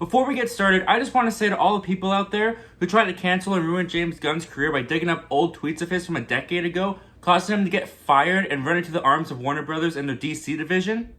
Before we get started, I just want to say to all the people out there who try to cancel and ruin James Gunn's career by digging up old tweets of his from a decade ago, causing him to get fired and run into the arms of Warner Brothers and their DC division.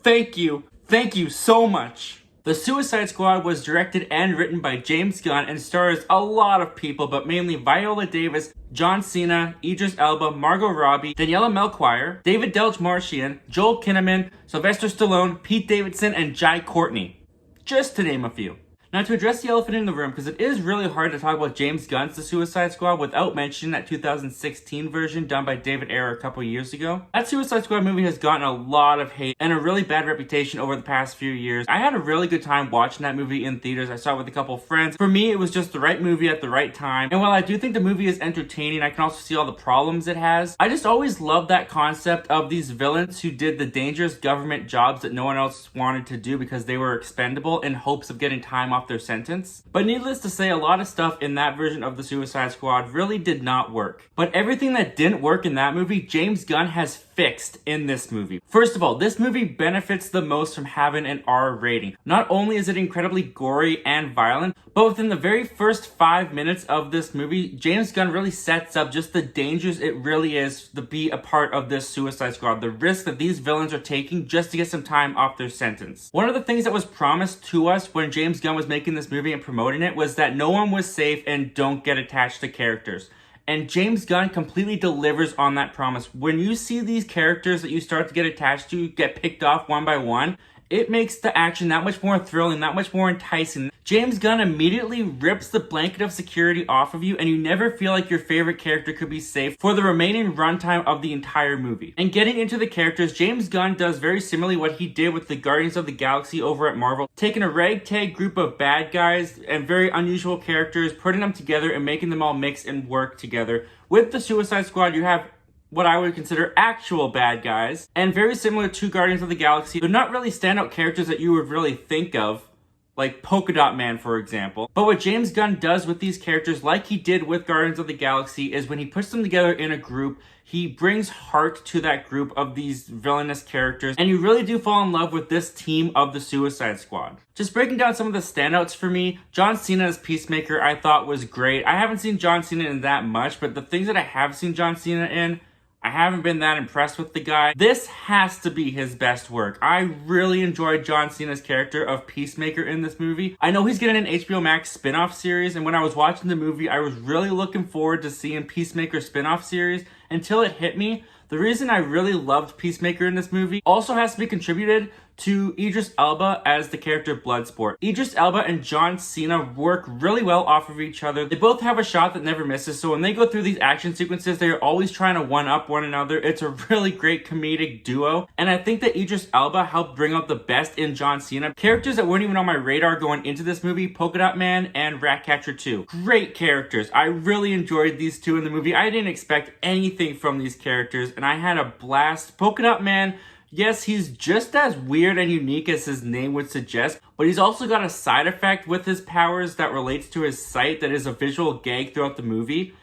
Thank you. Thank you so much. The Suicide Squad was directed and written by James Gunn and stars a lot of people, but mainly Viola Davis, John Cena, Idris Elba, Margot Robbie, Daniela Melchior, David Delch-Marchian, Joel Kinnaman, Sylvester Stallone, Pete Davidson, and Jai Courtney. Just to name a few. Now, to address the elephant in the room, because it is really hard to talk about James Gunn's The Suicide Squad without mentioning that 2016 version done by David Ayer a couple years ago. That Suicide Squad movie has gotten a lot of hate and a really bad reputation over the past few years. I had a really good time watching that movie in theaters. I saw it with a couple of friends. For me, it was just the right movie at the right time. And while I do think the movie is entertaining, I can also see all the problems it has. I just always loved that concept of these villains who did the dangerous government jobs that no one else wanted to do because they were expendable in hopes of getting time off their sentence. But needless to say, a lot of stuff in that version of the Suicide Squad really did not work. But everything that didn't work in that movie, James Gunn has fixed in this movie. First of all, this movie benefits the most from having an R rating. Not only is it incredibly gory and violent, but within the very first 5 minutes of this movie, James Gunn really sets up just the dangers it really is to be a part of this Suicide Squad. The risk that these villains are taking just to get some time off their sentence. One of the things that was promised to us when James Gunn was making this movie and promoting it was that no one was safe and don't get attached to characters. And James Gunn completely delivers on that promise. When you see these characters that you start to get attached to get picked off one by one, it makes the action that much more thrilling, that much more enticing. James Gunn immediately rips the blanket of security off of you and you never feel like your favorite character could be safe for the remaining runtime of the entire movie. And getting into the characters, James Gunn does very similarly what he did with the Guardians of the Galaxy over at Marvel, taking a ragtag group of bad guys and very unusual characters, putting them together and making them all mix and work together. With the Suicide Squad, you have what I would consider actual bad guys, and very similar to Guardians of the Galaxy, they're not really standout characters that you would really think of, like Polka Dot Man, for example. But what James Gunn does with these characters, like he did with Guardians of the Galaxy, is when he puts them together in a group, he brings heart to that group of these villainous characters, and you really do fall in love with this team of the Suicide Squad. Just breaking down some of the standouts for me, John Cena as Peacemaker I thought was great. I haven't seen John Cena in that much, but the things that I have seen John Cena in, I haven't been that impressed with the guy. This has to be his best work. I really enjoyed John Cena's character of Peacemaker in this movie. I know he's getting an HBO Max spin-off series, and when I was watching the movie, I was really looking forward to seeing Peacemaker spin-off series until it hit me. The reason I really loved Peacemaker in this movie also has to be contributed to Idris Elba as the character Bloodsport. Idris Elba and John Cena work really well off of each other. They both have a shot that never misses, so when they go through these action sequences, they're always trying to one-up one another. It's a really great comedic duo, and I think that Idris Elba helped bring out the best in John Cena. Characters that weren't even on my radar going into this movie, Polka Dot Man and Ratcatcher 2. Great characters. I really enjoyed these two in the movie. I didn't expect anything from these characters, and I had a blast. Polka Dot Man, yes, he's just as weird and unique as his name would suggest, but he's also got a side effect with his powers that relates to his sight that is a visual gag throughout the movie,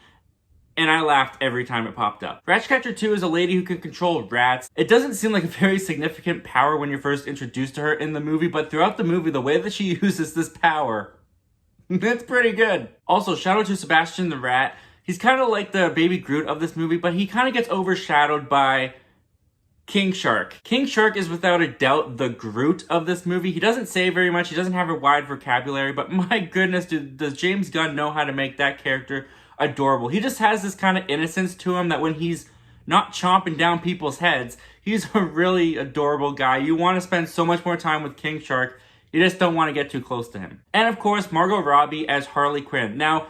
and I laughed every time it popped up. Ratcatcher 2 is a lady who can control rats. It doesn't seem like a very significant power when you're first introduced to her in the movie, but throughout the movie, the way that she uses this power, it's pretty good. Also, shout out to Sebastian the Rat. He's kind of like the baby Groot of this movie, but he kind of gets overshadowed by King Shark. King Shark is without a doubt the Groot of this movie. He doesn't say very much, he doesn't have a wide vocabulary, but my goodness, does James Gunn know how to make that character adorable. He just has this kind of innocence to him that when he's not chomping down people's heads, he's a really adorable guy. You want to spend so much more time with King Shark, you just don't want to get too close to him. And of course, Margot Robbie as Harley Quinn. Now,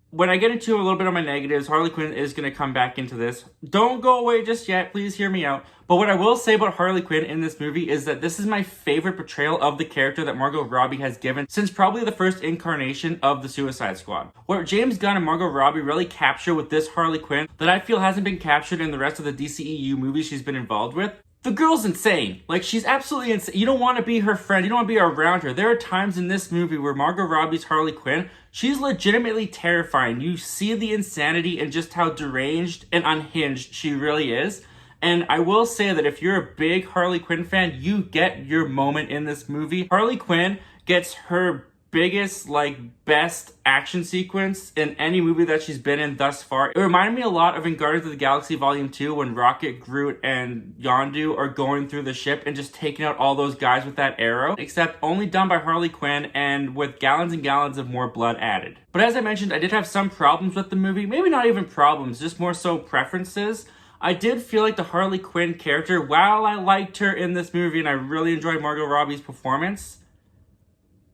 when I get into a little bit of my negatives, Harley Quinn is going to come back into this. Don't go away just yet, please hear me out. But what I will say about Harley Quinn in this movie is that this is my favorite portrayal of the character that Margot Robbie has given since probably the first incarnation of the Suicide Squad. What James Gunn and Margot Robbie really capture with this Harley Quinn that I feel hasn't been captured in the rest of the DCEU movies she's been involved with. The girl's insane. Like, she's absolutely insane. You don't want to be her friend. You don't want to be around her. There are times in this movie where Margot Robbie's Harley Quinn, she's legitimately terrifying. You see the insanity and just how deranged and unhinged she really is. And I will say that if you're a big Harley Quinn fan, you get your moment in this movie. Harley Quinn gets her biggest, best action sequence in any movie that she's been in thus far. It reminded me a lot of in Guardians of the Galaxy Volume 2 when Rocket, Groot, and Yondu are going through the ship and just taking out all those guys with that arrow, except only done by Harley Quinn and with gallons and gallons of more blood added. But as I mentioned, I did have some problems with the movie. Maybe not even problems, just more so preferences. I did feel like the Harley Quinn character, while I liked her in this movie and I really enjoyed Margot Robbie's performance,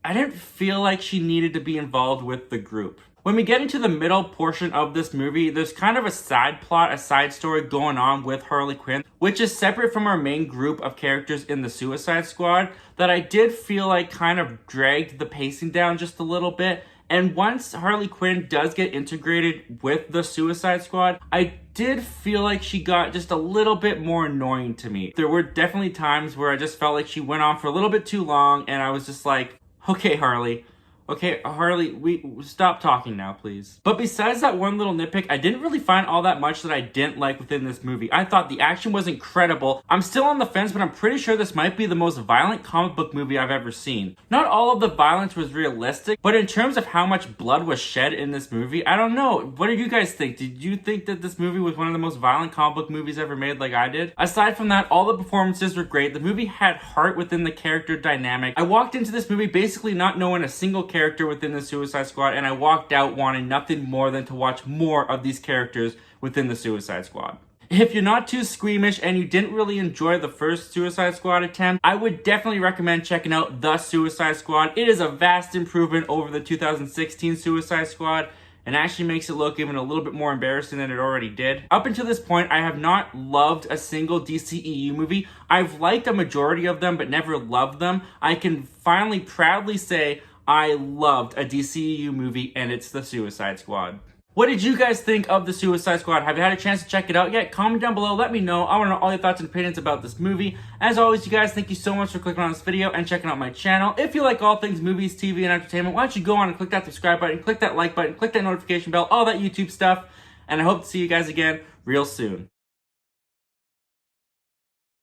I didn't feel like she needed to be involved with the group. When we get into the middle portion of this movie, there's kind of a side plot, a side story going on with Harley Quinn, which is separate from our main group of characters in the Suicide Squad, that I did feel like kind of dragged the pacing down just a little bit. And once Harley Quinn does get integrated with the Suicide Squad, I did feel like she got just a little bit more annoying to me. There were definitely times where I just felt like she went on for a little bit too long, and I was just like, okay, Harley, we stop talking now, please. But besides that one little nitpick, I didn't really find all that much that I didn't like within this movie. I thought the action was incredible. I'm still on the fence, but I'm pretty sure this might be the most violent comic book movie I've ever seen. Not all of the violence was realistic, but in terms of how much blood was shed in this movie, I don't know. What do you guys think? Did you think that this movie was one of the most violent comic book movies ever made like I did? Aside from that, all the performances were great. The movie had heart within the character dynamic. I walked into this movie basically not knowing a single character within the Suicide Squad, and I walked out wanting nothing more than to watch more of these characters within the Suicide Squad. If you're not too squeamish and you didn't really enjoy the first Suicide Squad attempt, I would definitely recommend checking out The Suicide Squad. It is a vast improvement over the 2016 Suicide Squad, and actually makes it look even a little bit more embarrassing than it already did. Up until this point, I have not loved a single DCEU movie. I've liked a majority of them, but never loved them. I can finally proudly say I loved a DCEU movie, and it's The Suicide Squad. What did you guys think of The Suicide Squad? Have you had a chance to check it out yet? Comment down below, let me know. I want to know all your thoughts and opinions about this movie. As always, you guys, thank you so much for clicking on this video and checking out my channel. If you like all things movies, TV, and entertainment, why don't you go on and click that subscribe button, click that like button, click that notification bell, all that YouTube stuff. And I hope to see you guys again real soon.